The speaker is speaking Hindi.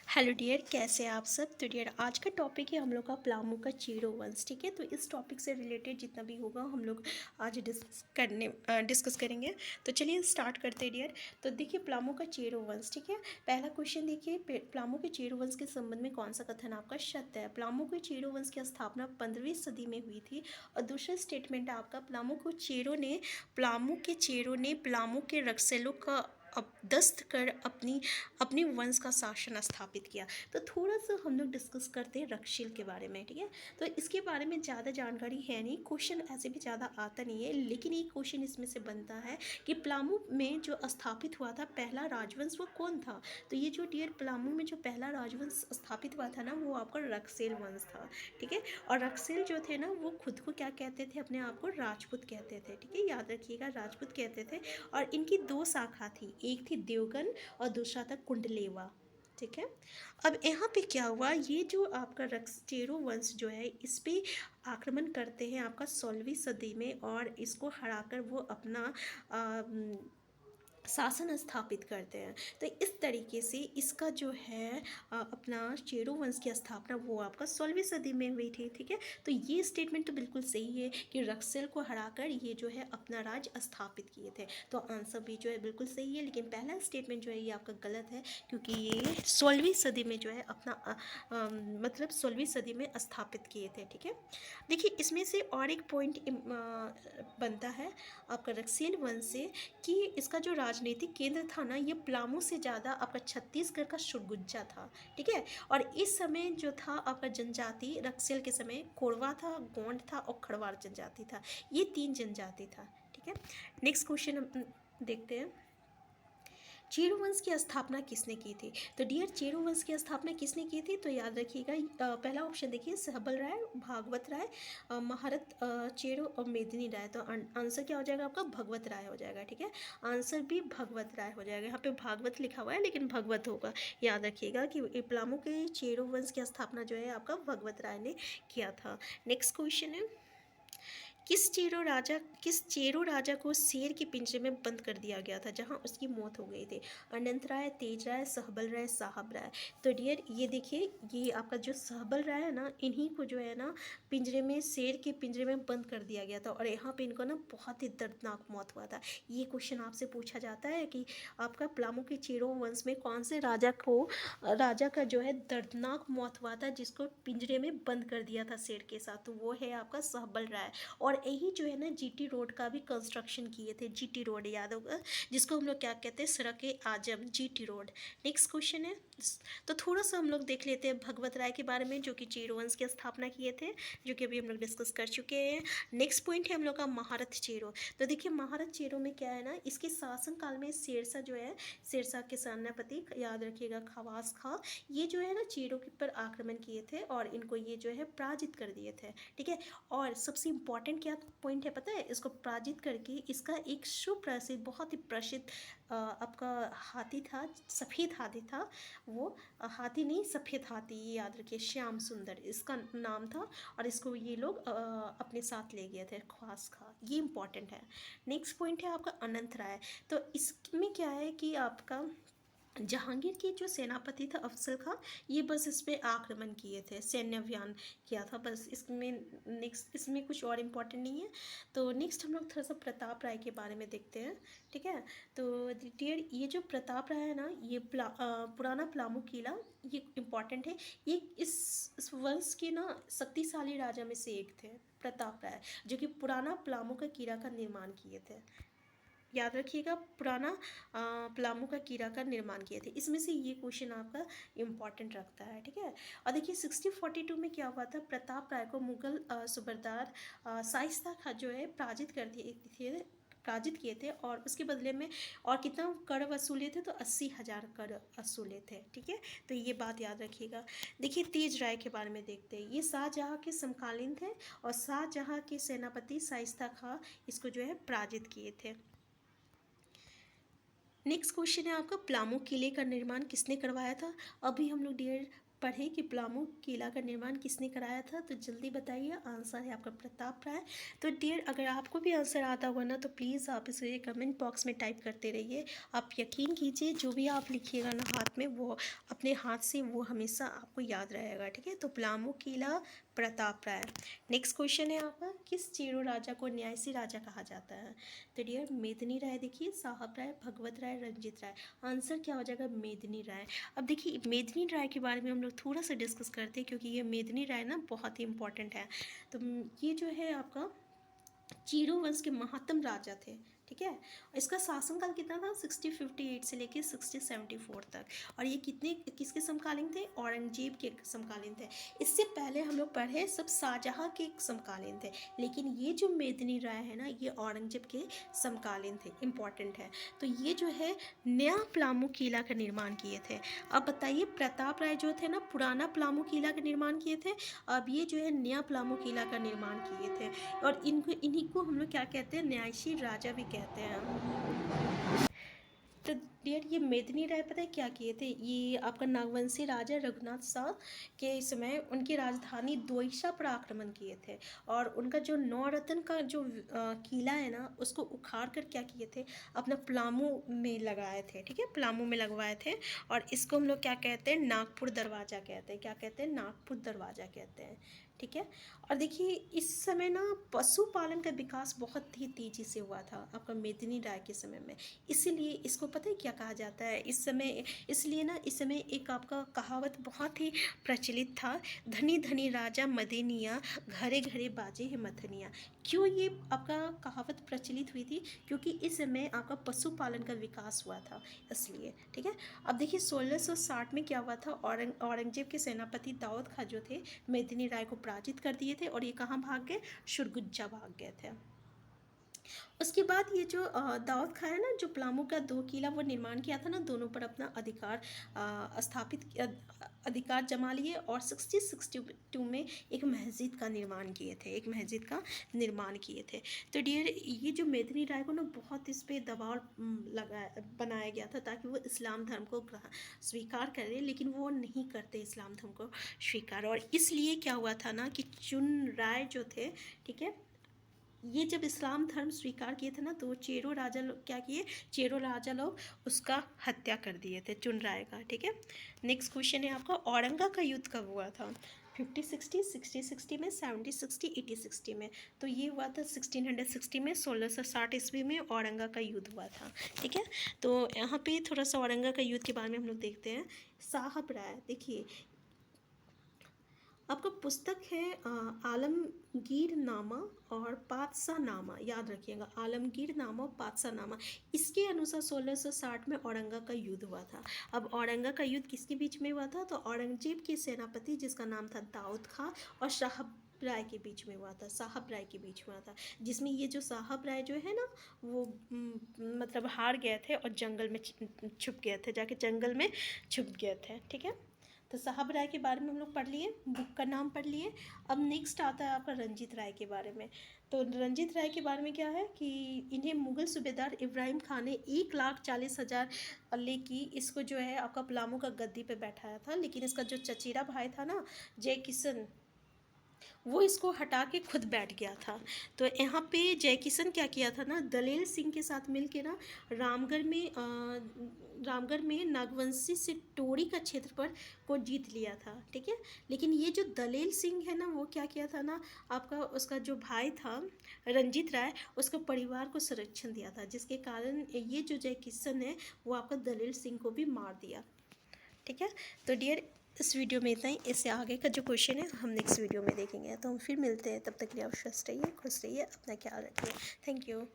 हेलो डियर, कैसे हैं आप सब। तो डियर, आज का टॉपिक है हम लोग का प्लामू का चेरो वंश। ठीक है, तो इस टॉपिक से रिलेटेड जितना भी होगा हम लोग आज डिस्कस करेंगे। तो चलिए स्टार्ट करते हैं डियर। तो देखिए प्लामू का चेरो वंश। ठीक है, पहला क्वेश्चन देखिए, प्लामू के चेरो वंश के संबंध में कौन सा कथन आपका सत्य है। प्लामू के चेरो वंश की स्थापना 15वीं सदी में हुई थी। और दूसरा स्टेटमेंट है आपका, प्लामू ने प्लामू के रक्सेलों का दस्त कर अपनी वंश का शासन स्थापित किया। तो थोड़ा सा हम लोग डिस्कस करते हैं रक्षिल के बारे में। ठीक है, तो इसके बारे में ज़्यादा जानकारी है नहीं, क्वेश्चन ऐसे भी ज़्यादा आता नहीं है, लेकिन एक क्वेश्चन इसमें से बनता है कि प्लामू में जो स्थापित हुआ था पहला राजवंश वो कौन था। तो ये जो डियर प्लामू में जो पहला राजवंश स्थापित हुआ था ना, वो आपका रक्सेल वंश था। ठीक है, और रक्सेल जो थे ना, वो खुद को क्या कहते थे, अपने आप को राजपूत कहते थे। ठीक है, याद रखिएगा, राजपूत कहते थे। और इनकी दो शाखा थी, एक थी देवगन और दूसरा था कुंडलेवा। ठीक है, अब यहाँ पे क्या हुआ, ये जो आपका रक्सचेरो वंश जो है इस पे आक्रमण करते हैं आपका 16वीं सदी में, और इसको हराकर वो अपना शासन स्थापित करते हैं। तो इस तरीके से इसका जो है अपना चेरो वंश की स्थापना वो आपका 16वीं सदी में हुई थी। ठीक है, तो ये स्टेटमेंट तो बिल्कुल सही है कि रक्सेल को हराकर ये जो है अपना राज्य स्थापित किए थे। तो आंसर भी जो है बिल्कुल सही है, लेकिन पहला स्टेटमेंट जो है ये आपका गलत है, क्योंकि ये 16वीं सदी में जो है अपना मतलब 16वीं सदी में स्थापित किए थे। ठीक है, देखिए इसमें से और एक पॉइंट बनता है आपका रक्सेल वंश से, कि इसका जो राजनीतिक केंद्र था ना, ये प्लामू से ज़्यादा आपका छत्तीसगढ़ का सुरगुज्जा था। ठीक है, और इस समय जो था आपका जनजाति रक्सेल के समय कोरवा था, गोंड था और खड़वार जनजाति था। ये तीन जनजाति था। ठीक है, नेक्स्ट क्वेश्चन हम देखते हैं, चेरो वंश की स्थापना किसने की थी। तो डियर, चेरो वंश की स्थापना किसने की थी, तो याद रखिएगा, पहला ऑप्शन देखिए, सहबल राय, भागवत राय, महारत चेरो और मेदिनी राय। तो आंसर क्या हो जाएगा आपका, भगवत राय हो जाएगा। ठीक है, आंसर भी भगवत राय हो जाएगा। यहाँ पे भागवत लिखा हुआ है लेकिन भगवत होगा। याद रखिएगा कि प्लामू के चेरो वंश की स्थापना जो है आपका भगवत राय ने किया था। नेक्स्ट क्वेश्चन है, किस चेरो राजा को शेर के पिंजरे में बंद कर दिया गया था, जहां उसकी मौत हो गई थी। अनंत राय, तेज राय, सहबल राय, साहब राय। तो डियर ये देखिए, ये आपका जो सहबल राय है ना, इन्हीं को जो है ना पिंजरे में, शेर के पिंजरे में बंद कर दिया गया था, और यहाँ पे इनको ना बहुत ही दर्दनाक मौत हुआ था। ये क्वेश्चन आपसे पूछा जाता है कि आपका प्लामू के चेरो वंश में कौन से राजा का जो है दर्दनाक मौत हुआ था, जिसको पिंजरे में बंद कर दिया था शेर के साथ। तो वो है आपका सहबल राय। और यही जो है ना जीटी रोड का भी कंस्ट्रक्शन किए थे। जीटी रोड याद होगा, जिसको हम लोग क्या कहते हैं, सड़क आजम, जीटी रोड। नेक्स्ट क्वेश्चन है, तो थोड़ा सा हम लोग देख लेते हैं भगवत राय के बारे में, जो कि चेरो वंश की स्थापना किए थे, जो कि अभी हम लोग डिस्कस कर चुके हैं। नेक्स्ट पॉइंट है हम लोग का महारथ चेरो। तो देखिए महारथ चेरो में क्या है ना, इसके शासन काल में शेरशाह जो है, शेरशाह के सेनापति, याद रखिएगा, खवास खां, ये जो है ना चेरो के ऊपर आक्रमण किए थे और इनको ये जो है पराजित कर दिए थे। ठीक है, और सबसे इम्पॉर्टेंट क्या पॉइंट है पता है, इसको पराजित करके इसका एक सुप्रसिद्ध, बहुत ही प्रसिद्ध आपका हाथी था, सफ़ेद हाथी था वो, हाथी नहीं सफ़ेद हाथी, ये याद रखिए, श्याम सुंदर इसका नाम था, और इसको ये लोग अपने साथ ले गए थे, ख्वास खा, ये इंपॉर्टेंट है। नेक्स्ट पॉइंट है आपका अनंत राय। तो इसमें क्या है कि आपका जहांगीर के जो सेनापति था अफजल खां, ये बस इस पर आक्रमण किए थे, सैन्य अभियान किया था बस। इसमें नेक्स्ट, इसमें कुछ और इम्पोर्टेंट नहीं है। तो नेक्स्ट हम लोग थोड़ा सा प्रताप राय के बारे में देखते हैं। ठीक है, तो डियर ये जो प्रताप राय है ना, ये पुराना प्लामू किला, ये इम्पॉर्टेंट है। ये इस वंश के ना शक्तिशाली राजा में से एक थे, प्रताप राय, जो कि पुराना प्लामू का किला का निर्माण किए थे। याद रखिएगा, पुराना प्लामू का किला का निर्माण किए थे। इसमें से ये क्वेश्चन आपका इम्पॉर्टेंट रखता है। ठीक है, और देखिए 1642 में क्या हुआ था, प्रताप राय को मुगल सूबेदार शाइस्ता खां जो है पराजित किए थे, और उसके बदले में और कितना कर वसूले थे, तो 80,000 कर वसूले थे। ठीक है, तो ये बात याद रखिएगा। देखिए तेज राय के बारे में देखते हैं, ये शाहजहाँ के समकालीन थे, और शाहजहाँ के सेनापति शाइस्ता खां इसको जो है पराजित किए थे। नेक्स्ट क्वेश्चन है आपका, प्लामू किले का निर्माण किसने करवाया था। अभी हम लोग डियर पढ़े कि पलामू किला का निर्माण किसने कराया था, तो जल्दी बताइए। आंसर है आपका प्रताप राय। तो डियर, अगर आपको भी आंसर आता होगा ना तो प्लीज़ आप इसे कमेंट बॉक्स में टाइप करते रहिए। आप यकीन कीजिए जो भी आप लिखिएगा ना हाथ में, वो अपने हाथ से वो हमेशा आपको याद रहेगा, ठीक है। तो पलामू किला, प्रताप राय। नेक्स्ट क्वेश्चन है आपका, किस चेरो राजा को न्यासी राजा कहा जाता है। तो डियर, मेदिनी राय देखिए, साहब राय, भगवत राय, रंजित राय। आंसर क्या हो जाएगा, मेदिनी राय। अब देखिए मेदिनी राय के बारे में हम लोग थोड़ा सा डिस्कस करते हैं, क्योंकि ये मेदिनी राय ना बहुत ही इंपॉर्टेंट है। तो ये जो है आपका चीरो वंश के महत्तम राजा थे, ठीक है। इसका शासनकाल कितना था, 6058 से लेके 6074 तक। और ये किसके समकालीन थे, औरंगजेब के समकालीन थे। इससे पहले हम लोग पढ़े सब शाहजहाँ के समकालीन थे, लेकिन ये जो मेदिनी राय है ना, ये औरंगजेब के समकालीन थे, इम्पॉर्टेंट है। तो ये जो है नया पलामू किला का निर्माण किए थे। अब बताइए, प्रताप राय जो थे ना, पुराना पलामू किला का निर्माण किए थे। अब ये जो है नया पलामू किला का निर्माण किए थे। और इन्हीं को हम लोग क्या कहते हैं, न्यासी राजा भी कहते हैं। तो डियर, ये मेदिनी राय पता है क्या किए थे, ये आपका नागवंशी राजा रघुनाथ शाह के समय उनकी राजधानी दोईसा पर आक्रमण किए थे। और उनका जो नौरत्न का जो किला है ना, उसको उखाड़ कर क्या किए थे, अपना पलामू में लगाए थे, ठीक है, पलामू में लगवाए थे। और इसको हम लोग क्या कहते हैं, नागपुर दरवाज़ा कहते हैं। क्या कहते हैं, नागपुर दरवाज़ा कहते हैं, ठीक है। और देखिए इस समय ना पशुपालन का विकास बहुत ही तेज़ी से हुआ था आपका मेदिनी राय के समय में। इसीलिए इसको पता है क्या कहा जाता है इस समय, इसलिए ना इस समय एक आपका कहावत बहुत ही प्रचलित था, धनी धनी राजा मदेनिया, घरे घरे बाजे है मथनिया। क्यों ये आपका कहावत प्रचलित हुई थी, क्योंकि इस समय आपका पशुपालन का विकास हुआ था, इसलिए, ठीक है। अब देखिए 1660 में क्या हुआ था, औरंगजेब के सेनापति दाऊद खां जो थे मेदिनी राय को पराजित कर दिए थे। और ये कहाँ भाग गए, सुरगुजा भाग गए थे। उसके बाद ये जो दाऊद खां है ना, जो पलामू का 2 किला वो निर्माण किया था ना, दोनों पर अपना अधिकार अधिकार जमा लिए। और 1662 में एक मस्जिद का निर्माण किए थे, एक मस्जिद का निर्माण किए थे। तो डियर, ये जो मेदिनी राय को ना बहुत इस पर दबाव बनाया गया था, ताकि वो इस्लाम धर्म को स्वीकार करें, लेकिन वो नहीं करते इस्लाम धर्म को स्वीकार। और इसलिए क्या हुआ था ना, कि चुन राय जो थे, ठीक है, ये जब इस्लाम धर्म स्वीकार किए थे ना, तो चेरो राजा लोग क्या किए, चेरो राजा लोग उसका हत्या कर दिए थे, चुन राय का, ठीक है। नेक्स्ट क्वेश्चन है आपका, औरंगा का युद्ध कब हुआ था। 50-60, 60-60 में, 70-60, 80-60 में। तो ये हुआ था 1660 में, 1660 ईस्वी में औरंगा का युद्ध हुआ था, ठीक है। तो यहाँ पे थोड़ा सा औरंगा का युद्ध के बारे में हम लोग देखते हैं। साहब राय देखिए, आपका पुस्तक है आलमगीर नामा और पातशाह नामा, याद रखिएगा, आलमगीर नामा और पातशाह नामा। इसके अनुसार 1660 में औरंगा का युद्ध हुआ था। अब औरंगा का युद्ध किसके बीच में हुआ था, तो औरंगजेब के सेनापति जिसका नाम था दाऊद खां और साहब राय के बीच में हुआ था, साहब राय के बीच में हुआ था। जिसमें ये जो साहब राय जो है ना, वो मतलब हार गए थे और जंगल में छुप गए थे, जाके जंगल में छुप गए थे, ठीक है। तो साहब राय के बारे में हम लोग पढ़ लिए, बुक का नाम पढ़ लिए। अब नेक्स्ट आता है आपका रंजीत राय के बारे में। तो रंजीत राय के बारे में क्या है कि इन्हें मुग़ल सूबेदार इब्राहिम खान ने 1,40,000 लेके इसको जो है आपका पलामू का गद्दी पे बैठाया था। लेकिन इसका जो चचेरा भाई था ना, जय किशन, वो इसको हटा के खुद बैठ गया था। तो यहाँ पे जय किशन क्या किया था ना, दलेल सिंह के साथ मिल के ना रामगढ़ में नागवंशी से टोरी का क्षेत्र पर को जीत लिया था, ठीक है। लेकिन ये जो दलेल सिंह है ना, वो क्या किया था ना, आपका उसका जो भाई था रंजीत राय, उसका परिवार को संरक्षण दिया था, जिसके कारण ये जो जय किशन है वो आपका दलेल सिंह को भी मार दिया, ठीक है। तो डियर, इस वीडियो में इतना ही। इससे आगे का जो क्वेश्चन है हम नेक्स्ट वीडियो में देखेंगे। तो हम फिर मिलते हैं, तब तक के लिए आप स्वस्थ रहिए, खुश रहिए, अपना ख्याल रखिए। Thank you.